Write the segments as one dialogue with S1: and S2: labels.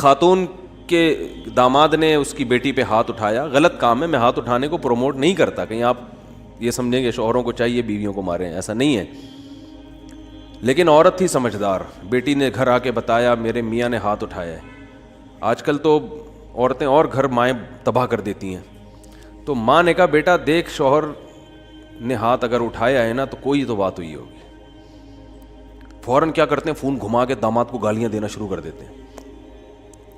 S1: خاتون کے داماد نے اس کی بیٹی پہ ہاتھ اٹھایا, غلط کام ہے, میں ہاتھ اٹھانے کو پروموٹ نہیں کرتا, کہیں آپ یہ سمجھیں گے شوہروں کو چاہیے بیویوں کو ماریں, ایسا نہیں ہے. لیکن عورت تھی سمجھدار, بیٹی نے گھر آ کے بتایا میرے میاں نے ہاتھ اٹھایا ہے. آج کل تو عورتیں اور گھر مائیں تباہ کر دیتی ہیں. تو ماں نے کہا بیٹا دیکھ شوہر نے ہاتھ اگر اٹھایا ہے نا تو کوئی تو بات ہوئی ہوگی. فوراً کیا کرتے ہیں, فون گھما کے داماد کو گالیاں دینا شروع کر دیتے ہیں.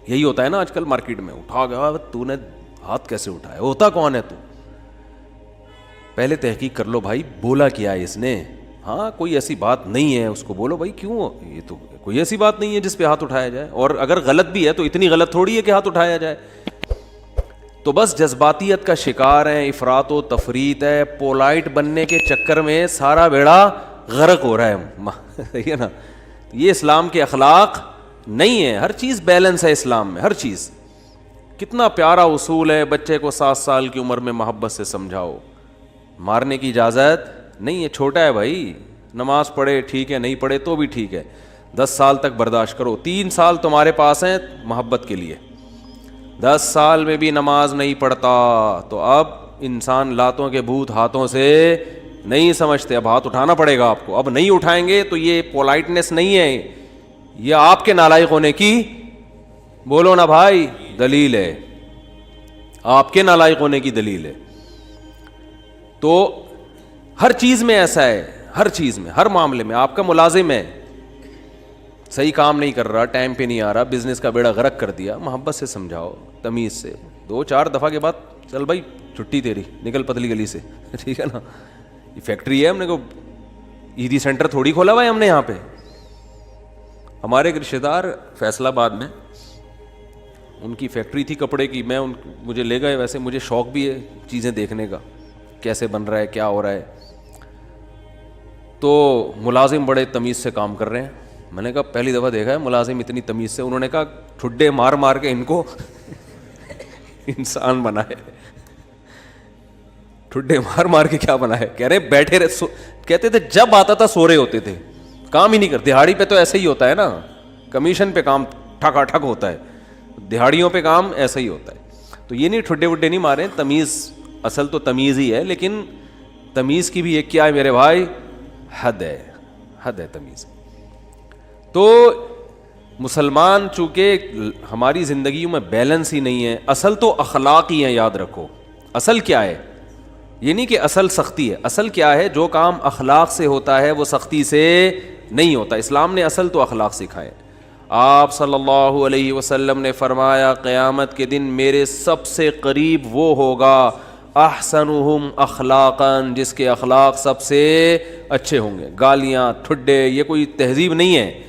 S1: یہی ہوتا ہے نا آج کل مارکیٹ میں, اٹھا گیا تو نے ہاتھ کیسے اٹھایا, ہوتا کون ہے تو, پہلے تحقیق کر لو بھائی بولا کیا ہے اس نے. ہاں کوئی ایسی بات نہیں ہے, اس کو بولو بھائی کیوں, یہ تو کوئی ایسی بات نہیں ہے جس پہ ہاتھ اٹھایا جائے, اور اگر غلط بھی ہے تو اتنی غلط تھوڑی ہے کہ ہاتھ اٹھایا جائے. تو بس جذباتیت کا شکار ہیں, افراط و تفریط ہے, پولائٹ بننے کے چکر میں سارا بیڑا غرق ہو رہا ہے, صحیح ہے نا. یہ اسلام کے اخلاق نہیں ہے. ہر چیز بیلنس ہے اسلام میں, ہر چیز. کتنا پیارا اصول ہے, بچے کو 7 سال کی عمر میں محبت سے سمجھاؤ, مارنے کی اجازت نہیں ہے, چھوٹا ہے بھائی, نماز پڑھے ٹھیک ہے, نہیں پڑھے تو بھی ٹھیک ہے, 10 سال تک برداشت کرو, 3 سال تمہارے پاس ہیں محبت کے لیے. 10 سال میں بھی نماز نہیں پڑھتا تو اب انسان لاتوں کے بھوت ہاتھوں سے نہیں سمجھتے, اب ہاتھ اٹھانا پڑے گا آپ کو. اب نہیں اٹھائیں گے تو یہ پولائٹنس نہیں ہے, یہ آپ کے نالائق ہونے کی, بولو نا بھائی, دلیل ہے, آپ کے نالائق ہونے کی دلیل ہے. تو ہر چیز میں ایسا ہے, ہر چیز میں, ہر معاملے میں. آپ کا ملازم ہے, صحیح کام نہیں کر رہا, ٹائم پہ نہیں آ رہا, بزنس کا بیڑا غرق کر دیا, محبت سے سمجھاؤ, تمیز سے. 2-4 دفعہ کے بعد چل بھائی چھٹی تیری, نکل پتلی گلی سے, ٹھیک ہے نا. یہ فیکٹری ہے, ہم نے کو ایدی سینٹر تھوڑی کھولا ہوا ہے ہم نے یہاں پہ. ہمارے ایک رشتے دار فیصل آباد میں, ان کی فیکٹری تھی کپڑے کی, مجھے لے گئے, ویسے مجھے شوق بھی ہے چیزیں دیکھنے کا, کیسے بن رہا ہے, کیا ہو رہا ہے. تو ملازم بڑے تمیز سے کام کر رہے ہیں. میں نے کہا پہلی دفعہ دیکھا ہے ملازم اتنی تمیز سے. انہوں نے کہا ٹھڈے مار مار کے ان کو انسان بنائے, ٹھڈے مار مار کے کیا بنائے. کہہ رہے بیٹھے رہے, کہتے تھے جب آتا تھا سو رہے ہوتے تھے, کام ہی نہیں کرتے. دہاڑی پہ تو ایسا ہی ہوتا ہے نا, کمیشن پہ کام ٹھکا ٹھک ہوتا ہے, دہاڑیوں پہ کام ایسا ہی ہوتا ہے. تو یہ نہیں ٹھڈے وڈے نہیں مارے, تمیز, اصل تو تمیز ہی ہے, لیکن تمیز کی بھی ایک کیا ہے میرے بھائی, حد ہے, حد ہے تمیز. تو مسلمان چونکہ ہماری زندگیوں میں بیلنس ہی نہیں ہے. اصل تو اخلاق ہی ہیں, یاد رکھو. اصل کیا ہے, یہ نہیں کہ اصل سختی ہے. اصل کیا ہے, جو کام اخلاق سے ہوتا ہے وہ سختی سے نہیں ہوتا. اسلام نے اصل تو اخلاق سکھائے. آپ صلی اللہ علیہ وسلم نے فرمایا قیامت کے دن میرے سب سے قریب وہ ہوگا احسنہم اخلاقا, جس کے اخلاق سب سے اچھے ہوں گے. گالیاں ٹھڈے یہ کوئی تہذیب نہیں ہے.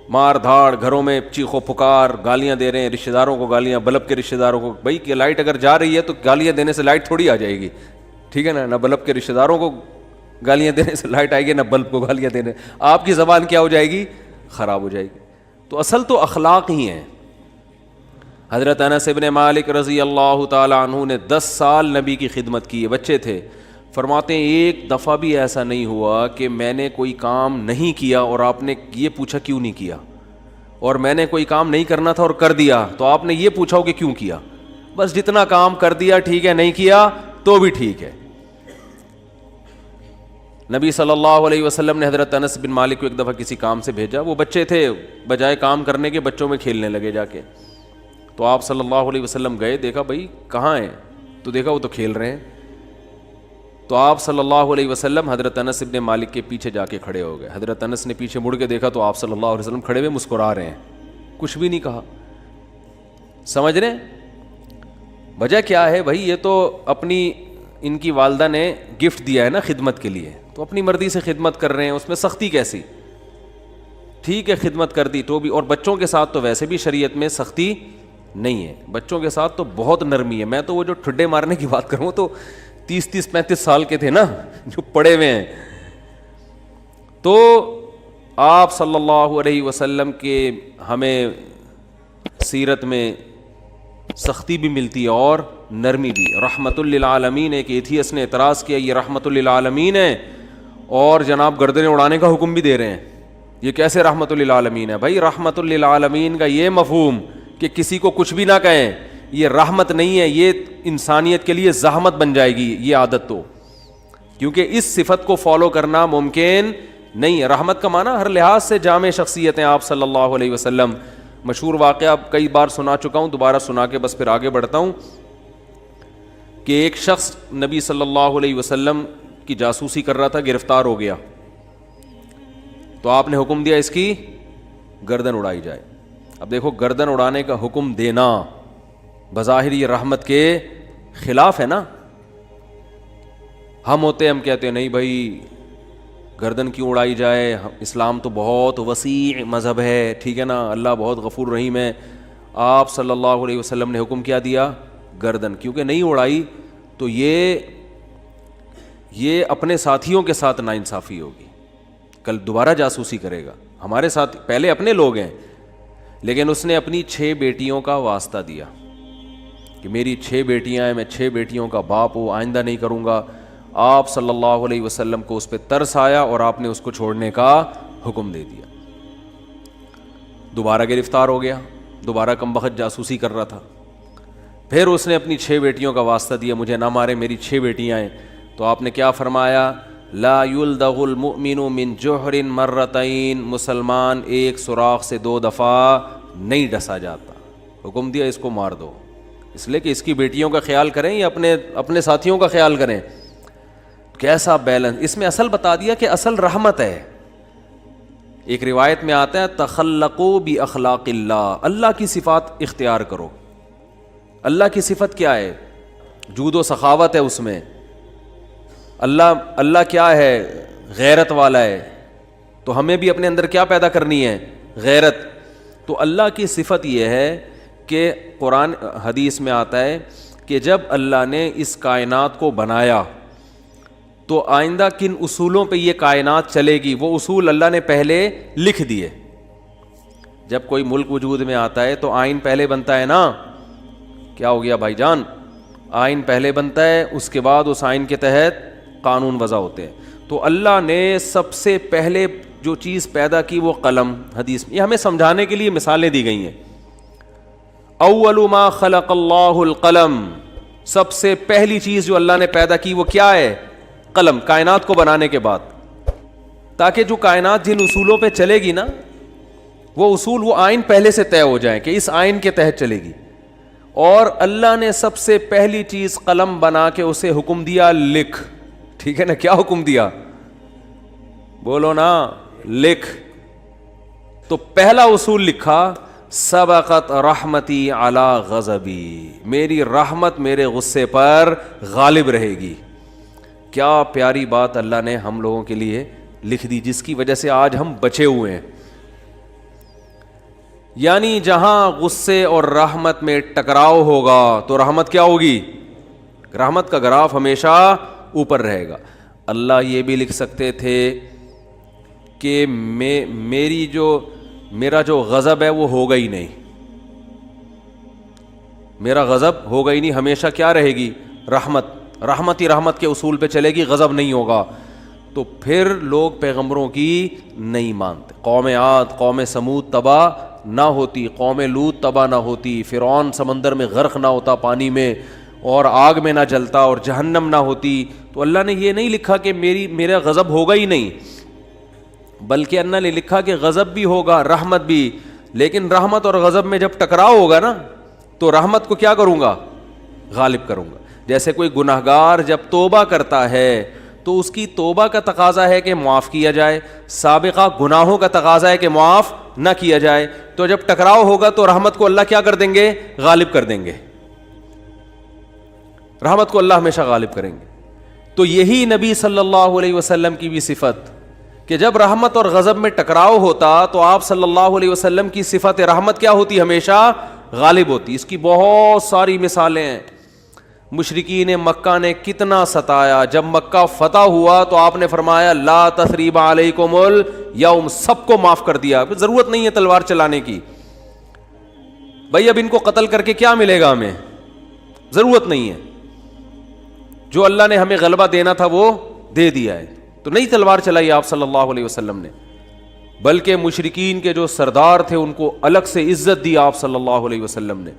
S1: مار دھاڑ, گھروں میں چیخو پکار, گالیاں دے رہے ہیں رشتہ داروں کو, گالیاں بلب کے رشتہ داروں کو. بھائی کہ لائٹ اگر جا رہی ہے تو گالیاں دینے سے لائٹ تھوڑی آ جائے گی, ٹھیک ہے نا. نہ بلب کے رشتہ داروں کو گالیاں دینے سے لائٹ آئے گی, نہ بلب کو گالیاں دینے. آپ کی زبان کیا ہو جائے گی, خراب ہو جائے گی. تو اصل تو اخلاق ہی ہیں. حضرت انس ابن مالک رضی اللہ تعالی عنہ نے 10 سال نبی کی خدمت کی ہے, بچے تھے. فرماتے ہیں ایک دفعہ بھی ایسا نہیں ہوا کہ میں نے کوئی کام نہیں کیا اور آپ نے یہ پوچھا کیوں نہیں کیا, اور میں نے کوئی کام نہیں کرنا تھا اور کر دیا تو آپ نے یہ پوچھا ہو کہ کیوں کیا. بس جتنا کام کر دیا ٹھیک ہے, نہیں کیا تو بھی ٹھیک ہے. نبی صلی اللہ علیہ وسلم نے حضرت انس بن مالک کو ایک دفعہ کسی کام سے بھیجا. وہ بچے تھے, بجائے کام کرنے کے بچوں میں کھیلنے لگے جا کے. تو آپ صلی اللہ علیہ وسلم گئے, دیکھا بھائی کہاں ہیں, تو دیکھا وہ تو کھیل رہے ہیں. تو آپ صلی اللہ علیہ وسلم حضرت انس بن مالک کے پیچھے جا کے کھڑے ہو گئے. حضرت انس نے پیچھے مڑ کے دیکھا تو آپ صلی اللہ علیہ وسلم کھڑے ہوئے مسکرا رہے ہیں, کچھ بھی نہیں کہا. سمجھ رہے وجہ کیا ہے بھائی, یہ تو اپنی ان کی والدہ نے گفٹ دیا ہے نا خدمت کے لیے, تو اپنی مرضی سے خدمت کر رہے ہیں, اس میں سختی کیسی. ٹھیک ہے خدمت کر دی تو بھی, اور بچوں کے ساتھ تو ویسے بھی شریعت میں سختی نہیں ہے, بچوں کے ساتھ تو بہت نرمی ہے. میں تو وہ جو ٹھڈے مارنے کی بات کروں تو 30-35 سال کے تھے نا جو پڑے ہوئے ہیں. تو آپ صلی اللہ علیہ وسلم کے ہمیں سیرت میں سختی بھی ملتی ہے اور نرمی بھی. رحمت للعالمین, ایک ایتھیس نے اعتراض کیا یہ رحمت للعالمین ہے اور جناب گردنیں اڑانے کا حکم بھی دے رہے ہیں. یہ کیسے رحمت للعالمین ہے؟ بھائی رحمت للعالمین کا یہ مفہوم کہ کسی کو کچھ بھی نہ کہیں، یہ رحمت نہیں ہے، یہ انسانیت کے لیے زحمت بن جائے گی یہ عادت، تو کیونکہ اس صفت کو فالو کرنا ممکن نہیں ہے۔ رحمت کا معنی ہر لحاظ سے جامع شخصیت ہیں آپ صلی اللہ علیہ وسلم۔ مشہور واقعہ کئی بار سنا چکا ہوں، دوبارہ سنا کے بس پھر آگے بڑھتا ہوں، کہ ایک شخص نبی صلی اللہ علیہ وسلم کی جاسوسی کر رہا تھا، گرفتار ہو گیا، تو آپ نے حکم دیا اس کی گردن اڑائی جائے۔ اب دیکھو گردن اڑانے کا حکم دینا بظاہر یہ رحمت کے خلاف ہے نا۔ ہم کہتے ہیں نہیں بھائی گردن کیوں اڑائی جائے، اسلام تو بہت وسیع مذہب ہے، ٹھیک ہے نا، اللہ بہت غفور رحیم ہے۔ آپ صلی اللہ علیہ وسلم نے حکم کیا دیا؟ گردن، کیونکہ نہیں اڑائی تو یہ اپنے ساتھیوں کے ساتھ ناانصافی ہوگی، کل دوبارہ جاسوسی کرے گا ہمارے ساتھ، پہلے اپنے لوگ ہیں، لیکن اس نے اپنی 6 بیٹیوں کا واسطہ دیا کہ میری 6 بیٹیاں ہیں، میں 6 بیٹیوں کا باپ ہوں، آئندہ نہیں کروں گا۔ آپ صلی اللہ علیہ وسلم کو اس پہ ترس آیا اور آپ نے اس کو چھوڑنے کا حکم دے دیا۔ دوبارہ گرفتار ہو گیا، دوبارہ کمبخت جاسوسی کر رہا تھا، پھر اس نے اپنی 6 بیٹیوں کا واسطہ دیا، مجھے نہ مارے، میری 6 بیٹیاں ہیں۔ تو آپ نے کیا فرمایا؟ لا یلدغ المؤمن من جحر مرتین، مسلمان ایک سوراخ سے 2 دفعہ نہیں ڈسا جاتا۔ حکم دیا اس کو مار دو، اس لیے کہ اس کی بیٹیوں کا خیال کریں یا اپنے ساتھیوں کا خیال کریں۔ کیسا بیلنس اس میں، اصل بتا دیا کہ اصل رحمت ہے۔ ایک روایت میں آتا ہے تخلقوا باخلاق اللہ، اللہ کی صفات اختیار کرو۔ اللہ کی صفت کیا ہے؟ جود و سخاوت ہے اس میں۔ اللہ کیا ہے؟ غیرت والا ہے، تو ہمیں بھی اپنے اندر کیا پیدا کرنی ہے؟ غیرت۔ تو اللہ کی صفت یہ ہے کہ قرآن حدیث میں آتا ہے کہ جب اللہ نے اس کائنات کو بنایا تو آئندہ کن اصولوں پہ یہ کائنات چلے گی، وہ اصول اللہ نے پہلے لکھ دیے۔ جب کوئی ملک وجود میں آتا ہے تو آئین پہلے بنتا ہے نا، کیا ہو گیا بھائی جان؟ آئین پہلے بنتا ہے، اس کے بعد اس آئین کے تحت قانون وضع ہوتے ہیں۔ تو اللہ نے سب سے پہلے جو چیز پیدا کی وہ قلم، حدیث میں یہ ہمیں سمجھانے کے لیے مثالیں دی گئی ہیں۔ اول ما خلق اللہ القلم، سب سے پہلی چیز جو اللہ نے پیدا کی وہ کیا ہے؟ قلم، کائنات کو بنانے کے بعد، تاکہ جو کائنات جن اصولوں پہ چلے گی نا، وہ اصول، وہ آئین پہلے سے طے ہو جائیں کہ اس آئین کے تحت چلے گی۔ اور اللہ نے سب سے پہلی چیز قلم بنا کے اسے حکم دیا لکھ، ٹھیک ہے نا؟ کیا حکم دیا؟ بولو نا، لکھ۔ تو پہلا اصول لکھا، سبقت رحمتی علی غضبی، میری رحمت میرے غصے پر غالب رہے گی۔ کیا پیاری بات اللہ نے ہم لوگوں کے لیے لکھ دی، جس کی وجہ سے آج ہم بچے ہوئے ہیں۔ یعنی جہاں غصے اور رحمت میں ٹکراؤ ہوگا تو رحمت کیا ہوگی؟ رحمت کا گراف ہمیشہ اوپر رہے گا۔ اللہ یہ بھی لکھ سکتے تھے کہ میرا جو غضب ہے وہ ہوگا ہی نہیں، میرا غضب ہوگا ہی نہیں، ہمیشہ کیا رہے گی؟ رحمت ہی رحمت کے اصول پہ چلے گی، غضب نہیں ہوگا۔ تو پھر لوگ پیغمبروں کی نہیں مانتے۔ قوم عاد، قوم سمود تباہ نہ ہوتی، قوم لوط تباہ نہ ہوتی، فرعون سمندر میں غرق نہ ہوتا پانی میں، اور آگ میں نہ جلتا، اور جہنم نہ ہوتی، تو اللہ نے یہ نہیں لکھا کہ میرا غضب ہوگا ہی نہیں، بلکہ اللہ نے لکھا کہ غضب بھی ہوگا، رحمت بھی۔ لیکن رحمت اور غضب میں جب ٹکراؤ ہوگا نا، تو رحمت کو کیا کروں گا؟ غالب کروں گا۔ جیسے کوئی گناہگار جب توبہ کرتا ہے تو اس کی توبہ کا تقاضا ہے کہ معاف کیا جائے، سابقہ گناہوں کا تقاضا ہے کہ معاف نہ کیا جائے۔ تو جب ٹکراؤ ہوگا تو رحمت کو اللہ کیا کر دیں گے؟ غالب کر دیں گے۔ رحمت کو اللہ ہمیشہ غالب کریں گے۔ تو یہی نبی صلی اللہ علیہ وسلم کی بھی صفت کہ جب رحمت اور غضب میں ٹکراؤ ہوتا تو آپ صلی اللہ علیہ وسلم کی صفت رحمت کیا ہوتی؟ ہمیشہ غالب ہوتی۔ اس کی بہت ساری مثالیں ہیں۔ مشرکین مکہ نے کتنا ستایا، جب مکہ فتح ہوا تو آپ نے فرمایا لا تثریب علیکم الیوم، سب کو معاف کر دیا، ضرورت نہیں ہے تلوار چلانے کی۔ بھائی اب ان کو قتل کر کے کیا ملے گا ہمیں؟ ضرورت نہیں ہے، جو اللہ نے ہمیں غلبہ دینا تھا وہ دے دیا ہے۔ تو نہیں تلوار چلائی آپ صلی اللہ علیہ وسلم نے۔ بلکہ مشرکین کے جو سردار تھے ان کو الگ سے عزت دی آپ صلی اللہ علیہ وسلم نے.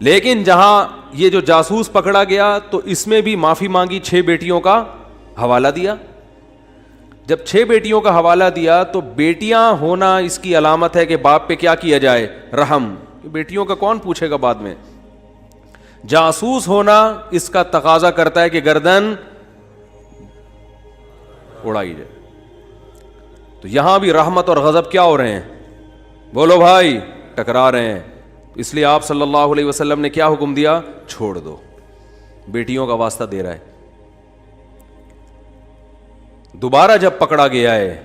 S1: لیکن جہاں یہ جو جاسوس پکڑا گیا تو اس میں بھی معافی مانگی, 6 بیٹیوں کا حوالہ دیا. جب 6 بیٹیوں کا حوالہ دیا تو بیٹیاں ہونا اس کی علامت ہے کہ باپ پہ کیا کیا جائے, رحم. بیٹیوں کا کون پوچھے گا بعد میں. جاسوس ہونا اس کا تقاضا کرتا ہے کہ گردن اڑائی جائے. تو یہاں بھی رحمت اور غضب کیا ہو رہے ہیں, بولو بھائی, ٹکرا رہے ہیں. اس لیے آپ صلی اللہ علیہ وسلم نے کیا حکم دیا, چھوڑ دو. بیٹیوں کا واسطہ دے رہا ہے. دوبارہ جب پکڑا گیا ہے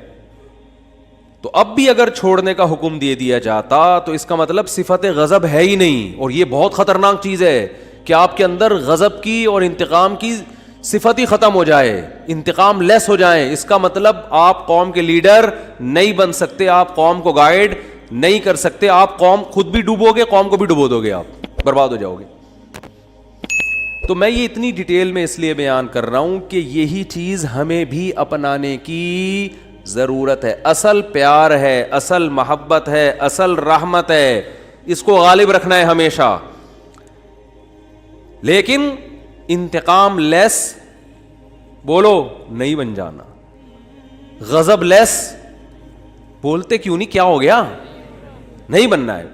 S1: تو اب بھی اگر چھوڑنے کا حکم دے دیا جاتا تو اس کا مطلب صفت غضب ہے ہی نہیں. اور یہ بہت خطرناک چیز ہے کہ آپ کے اندر غضب کی اور انتقام کی صفت ہی ختم ہو جائے, انتقام لیس ہو جائیں. اس کا مطلب آپ قوم کے لیڈر نہیں بن سکتے, آپ قوم کو گائیڈ نہیں کر سکتے, آپ قوم خود بھی ڈوبو گے, قوم کو بھی ڈبو دو گے, آپ برباد ہو جاؤ گے. تو میں یہ اتنی ڈیٹیل میں اس لیے بیان کر رہا ہوں کہ یہی چیز ہمیں بھی اپنانے کی ضرورت ہے. اصل پیار ہے, اصل محبت ہے, اصل رحمت ہے, اس کو غالب رکھنا ہے ہمیشہ. لیکن انتقام لیس بولو نہیں بن جانا, غضب لیس بولتے کیوں نہیں, کیا ہو گیا, نہیں بننا ہے.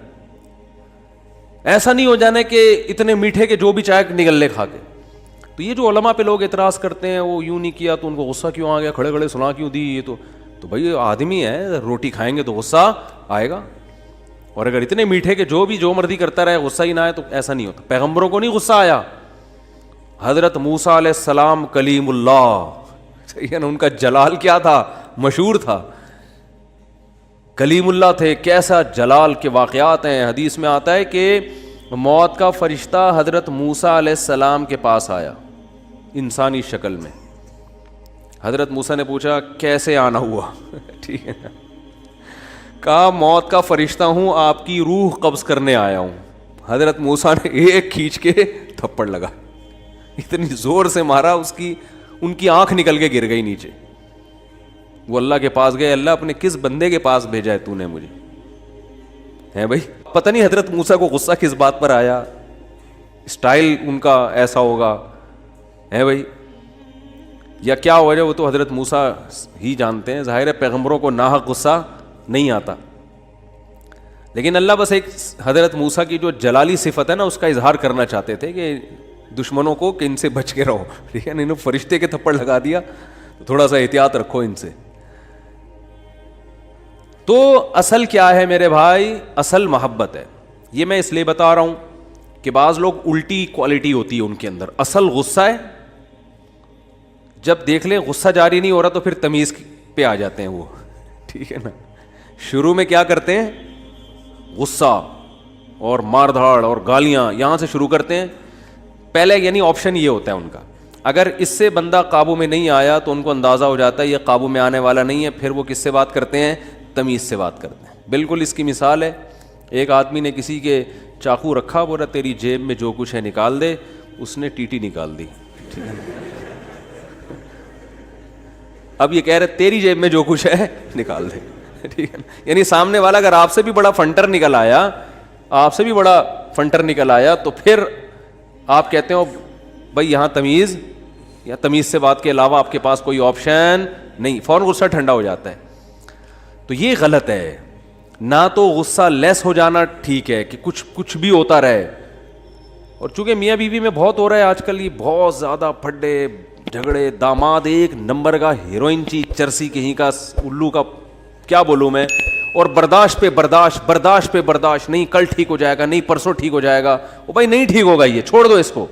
S1: ایسا نہیں ہو جانا کہ اتنے میٹھے کے جو بھی چائے نگل لے کھا کے. تو یہ جو علماء پہ لوگ اعتراض کرتے ہیں وہ یوں نہیں کیا تو ان کو غصہ کیوں آ گیا, کھڑے کھڑے سنا کیوں دی, یہ تو بھائی آدمی ہے, روٹی کھائیں گے تو غصہ آئے گا. اور اگر اتنے میٹھے کے جو بھی جو مرضی کرتا رہے غصہ ہی نہ آئے تو ایسا نہیں ہوتا. پیغمبروں کو نہیں غصہ آیا. حضرت موسیٰ علیہ السلام کلیم اللہ, صحیح ہے نا, ان کا جلال کیا تھا, مشہور تھا, کلیم اللہ تھے. کیسا جلال کے واقعات ہیں. حدیث میں آتا ہے کہ موت کا فرشتہ حضرت موسیٰ علیہ السلام کے پاس آیا انسانی شکل میں. حضرت موسیٰ نے پوچھا کیسے آنا ہوا, ٹھیک ہے, کہا موت کا فرشتہ ہوں, آپ کی روح قبض کرنے آیا ہوں. حضرت موسیٰ نے ایک کھینچ کے تھپڑ لگا, اتنی زور سے مارا ان کی آنکھ نکل کے گر گئی نیچے. وہ اللہ کے پاس گئے, اللہ اپنے کس بندے کے پاس بھیجا ہے تو نے مجھے, ہے بھائی. پتہ نہیں حضرت موسیٰ کو غصہ کس بات پر آیا, اسٹائل ان کا ایسا ہوگا, ہے بھائی, یا کیا وجہ, وہ تو حضرت موسیٰ ہی جانتے ہیں. ظاہر ہے پیغمبروں کو ناحق غصہ نہیں آتا, لیکن اللہ بس ایک حضرت موسیٰ کی جو جلالی صفت ہے نا اس کا اظہار کرنا چاہتے تھے کہ دشمنوں کو کہ ان سے بچ کے رہو, ٹھیک ہے. انہوں فرشتے کے تھپڑ لگا دیا, تھوڑا سا احتیاط رکھو ان سے. تو اصل کیا ہے میرے بھائی, اصل محبت ہے. یہ میں اس لیے بتا رہا ہوں کہ بعض لوگ الٹی کوالٹی ہوتی ہے ان کے اندر. اصل غصہ ہے, جب دیکھ لیں غصہ جاری نہیں ہو رہا تو پھر تمیز پہ آ جاتے ہیں وہ, ٹھیک ہے نا. شروع میں کیا کرتے ہیں, غصہ اور مار دھاڑ اور گالیاں یہاں سے شروع کرتے ہیں پہلے, یعنی آپشن یہ ہوتا ہے ان کا. اگر اس سے بندہ قابو میں نہیں آیا تو ان کو اندازہ ہو جاتا ہے یہ قابو میں آنے والا نہیں ہے, پھر وہ کس سے بات کرتے ہیں, تمیز سے بات کرتے ہیں. بالکل اس کی مثال ہے, ایک آدمی نے کسی کے چاقو رکھا, بولا تیری جیب میں جو کچھ ہے نکال دے, اس نے ٹیٹی نکال دی, ٹھیک ہے. اب یہ کہہ رہے تیری جیب میں جو کچھ ہے نکال دے, ٹھیک ہے. یعنی سامنے والا اگر آپ سے بھی بڑا فنٹر نکل آیا, آپ سے بھی بڑا فنٹر نکل آیا تو پھر آپ کہتے ہو بھائی یہاں تمیز, یا تمیز سے بات کے علاوہ آپ کے پاس کوئی آپشن نہیں, فوراً غصہ ٹھنڈا ہو جاتا ہے. تو یہ غلط ہے. نہ تو غصہ لیس ہو جانا ٹھیک ہے کہ کچھ بھی ہوتا رہے, اور چونکہ میاں بیوی میں بہت ہو رہا ہے آج کل, یہ بہت زیادہ پھڈے جھگڑے, داماد ایک نمبر کا ہیروئن چرسی کہیں کا الو کا, کیا بولوں میں, اور برداشت پہ برداشت, نہیں کل ٹھیک ہو جائے گا, نہیں پرسوں ٹھیک ہو جائے گا. وہ بھائی نہیں ٹھیک ہوگا, یہ چھوڑ دو اس کو.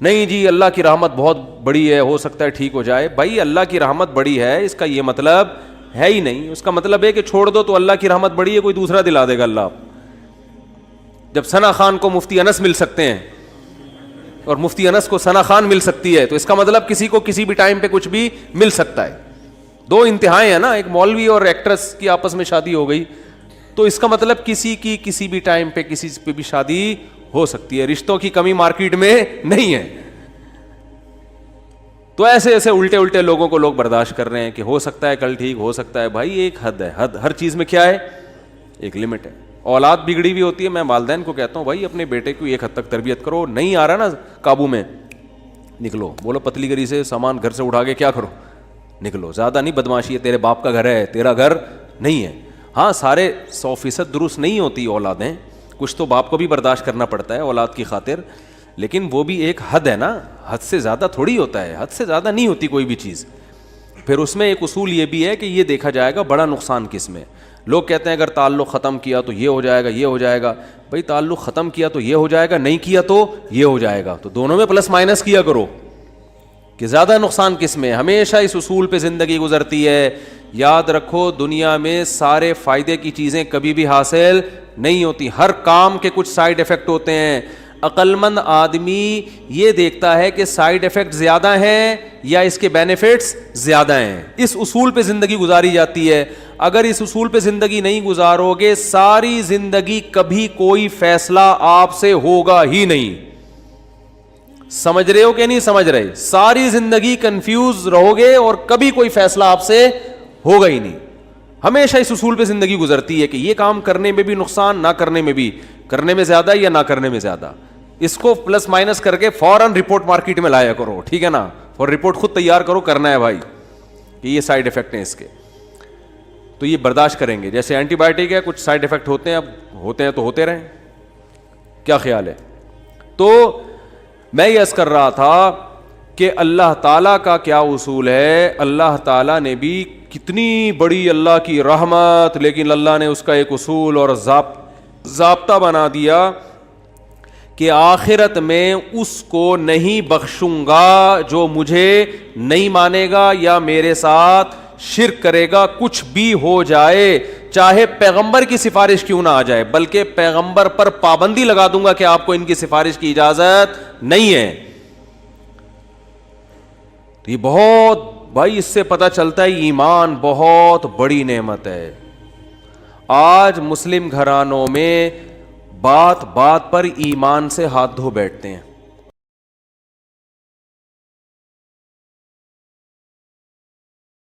S1: نہیں جی اللہ کی رحمت بہت بڑی ہے, ہو سکتا ہے ٹھیک ہو جائے. بھائی اللہ کی رحمت بڑی ہے اس کا یہ مطلب ہے ہی نہیں. اس کا مطلب ہے کہ چھوڑ دو تو اللہ کی رحمت بڑی ہے, کوئی دوسرا دلا دے گا اللہ. جب ثنا خان کو مفتی انس مل سکتے ہیں اور مفتی انس کو ثنا خان مل سکتی ہے, تو اس کا مطلب کسی کو کسی بھی ٹائم پہ کچھ بھی مل سکتا ہے. دو انتہائیں ہیں نا, ایک مولوی اور ایکٹریس کی آپس میں شادی ہو گئی, تو اس کا مطلب کسی کی کسی بھی ٹائم پہ کسی پہ بھی شادی ہو سکتی ہے. رشتوں کی کمی مارکیٹ میں نہیں ہے. تو ایسے ایسے الٹے الٹے لوگوں کو لوگ برداشت کر رہے ہیں کہ ہو سکتا ہے کل ٹھیک ہو سکتا ہے. بھائی ایک حد ہے, حد ہر چیز میں کیا ہے, ایک لمٹ ہے. اولاد بگڑی ہوئی ہوتی ہے, میں والدین کو کہتا ہوں بھائی اپنے بیٹے کو ایک حد تک تربیت کرو, نہیں آ رہا نا قابو میں, نکلو, بولو پتلی گری سے سامان گھر سے اٹھا کے کیا کرو, نکلو, زیادہ نہیں بدماشی ہے, تیرے باپ کا گھر ہے, تیرا گھر نہیں ہے. ہاں سارے 100% درست نہیں ہوتی اولادیں, کچھ تو باپ کو بھی برداشت کرنا پڑتا ہے اولاد کی خاطر, لیکن وہ بھی ایک حد ہے نا, حد سے زیادہ تھوڑی ہوتا ہے, حد سے زیادہ نہیں ہوتی کوئی بھی چیز. پھر اس میں ایک اصول یہ بھی ہے کہ یہ دیکھا جائے گا بڑا نقصان کس میں. لوگ کہتے ہیں اگر تعلق ختم کیا تو یہ ہو جائے گا, یہ ہو جائے گا. بھائی تعلق ختم کیا تو یہ ہو جائے گا, نہیں کیا تو یہ ہو جائے گا, تو دونوں میں پلس مائنس کیا کرو کہ زیادہ نقصان کس میں. ہمیشہ اس اصول پہ زندگی گزرتی ہے. یاد رکھو دنیا میں سارے فائدے کی چیزیں کبھی بھی حاصل نہیں ہوتی, ہر کام کے کچھ سائیڈ ایفیکٹ ہوتے ہیں. عقل مند آدمی یہ دیکھتا ہے کہ سائیڈ ایفیکٹ زیادہ ہیں یا اس کے بینیفٹس زیادہ ہیں. اس اصول پہ زندگی گزاری جاتی ہے. اگر اس اصول پہ زندگی نہیں گزارو گے ساری زندگی کبھی کوئی فیصلہ آپ سے ہوگا ہی نہیں. سمجھ رہے ہو کہ نہیں سمجھ رہے؟ ساری زندگی کنفیوز رہو گے اور کبھی کوئی فیصلہ آپ سے ہوگا ہی نہیں. ہمیشہ اس اصول پہ زندگی گزرتی ہے کہ یہ کام کرنے میں بھی نقصان, نہ کرنے میں بھی, کرنے میں زیادہ یا نہ کرنے میں زیادہ. اس کو پلس مائنس کر کے فوراً رپورٹ مارکیٹ میں لایا کرو, ٹھیک ہے نا, اور رپورٹ خود تیار کرو, کرنا ہے بھائی کہ یہ سائیڈ ایفیکٹ ہیں اس کے, تو یہ برداشت کریں گے. جیسے اینٹی بائیوٹک ہے, کچھ سائیڈ ایفیکٹ ہوتے ہیں, اب ہوتے ہیں تو ہوتے رہیں, کیا خیال ہے؟ تو میں یہ عرض کر رہا تھا کہ اللہ تعالیٰ کا کیا اصول ہے. اللہ تعالیٰ نے بھی کتنی بڑی اللہ کی رحمت, لیکن اللہ نے اس کا ایک اصول اور ضابطہ بنا دیا کہ آخرت میں اس کو نہیں بخشوں گا جو مجھے نہیں مانے گا یا میرے ساتھ شرک کرے گا, کچھ بھی ہو جائے, چاہے پیغمبر کی سفارش کیوں نہ آ جائے, بلکہ پیغمبر پر پابندی لگا دوں گا کہ آپ کو ان کی سفارش کی اجازت نہیں ہے. تو یہ بہت بھائی اس سے پتہ چلتا ہے ایمان بہت بڑی نعمت ہے. آج مسلم گھرانوں میں بات بات پر ایمان سے ہاتھ دھو بیٹھتے ہیں.